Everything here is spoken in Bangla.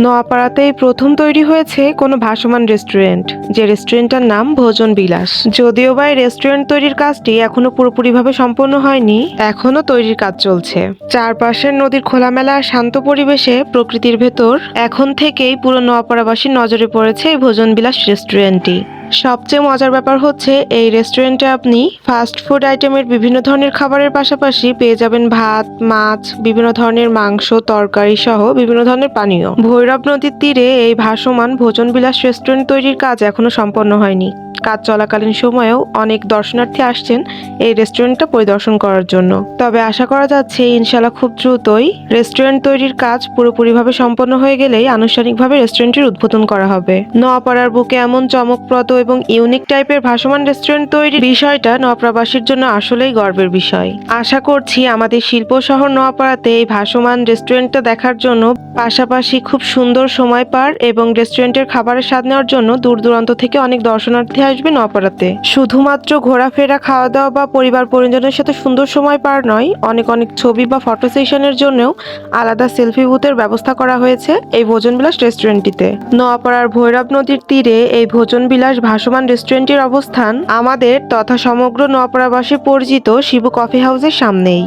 নোয়াপাড়াতেই প্রথম তৈরি হয়েছে কোনো ভাসমান রেস্টুরেন্ট, যে রেস্টুরেন্টটার নাম ভোজন বিলাস। যদিও বা এই রেস্টুরেন্ট তৈরির কাজটি এখনো পুরোপুরিভাবে সম্পন্ন হয়নি, এখনো তৈরির কাজ চলছে। চারপাশের নদীর খোলামেলা শান্ত পরিবেশে প্রকৃতির ভেতর এখন থেকেই পুরো নোয়াপাড়াবাসীর নজরে পড়েছে এই ভোজন বিলাস রেস্টুরেন্টটি। সবচেয়ে মজার ব্যাপার হচ্ছে এই রেস্টুরেন্টে আপনি ফাস্ট ফুড আইটেমের বিভিন্ন ধরনের খাবারের পাশাপাশি পেয়ে যাবেন ভাত, মাছ, বিভিন্ন ধরনের মাংস, তরকারি সহ বিভিন্ন ধরনের পানীয়। ভৈরব নদীর তীরে এই ভাসমান ভোজন বিলাস রেস্টুরেন্ট তৈরির কাজ এখনো সম্পন্ন হয়নি। কাজ চলাকালীন সময়েও অনেক দর্শনার্থী আসছেন এই রেস্টুরেন্টটা পরিদর্শন করার জন্য। তবে আশা করা যাচ্ছে ইনশাল্লাহ খুব দ্রুতই রেস্টুরেন্ট তৈরির কাজ পুরোপুরিভাবে সম্পন্ন হয়ে গেলেই আনুষ্ঠানিকভাবে রেস্টুরেন্টের উদ্বোধন করা হবে। নোয়াপাড়ার বুকে এমন চমকপ্রদ এবং ইউনিক টাইপের ভাসমান রেস্টুরেন্ট তৈরির বিষয়টা নোয়াপাড়াবাসীর জন্য আসলেই গর্বের বিষয়। আশা করছি আমাদের শিল্প শহর নোয়াপাড়াতে এই ভাসমান রেস্টুরেন্টটা দেখার জন্য পাশাপাশি খুব সুন্দর সময় পার এবং রেস্টুরেন্টের খাবারের স্বাদ নেওয়ার জন্য দূর দূরান্ত থেকে অনেক দর্শনার্থী আসবে নোয়াপাড়াতে। শুধুমাত্র ঘোরাফেরা, খাওয়া দাওয়া বা পরিবার পরিজনের সাথে সুন্দর সময় পার নয়, অনেক অনেক ছবি বা ফটো সেশনের জন্যও আলাদা সেলফি বুথের ব্যবস্থা করা হয়েছে এই ভোজন বিলাস রেস্টুরেন্টটিতে। নোয়াপাড়ার ভৈরব নদীর তীরে এই ভোজন বিলাস ভাসমান রেস্টুরেন্টের অবস্থান আমাদের তথা সমগ্র নোয়াপাড়াবাসী পরিচিত শিবু কফি হাউসের সামনেই।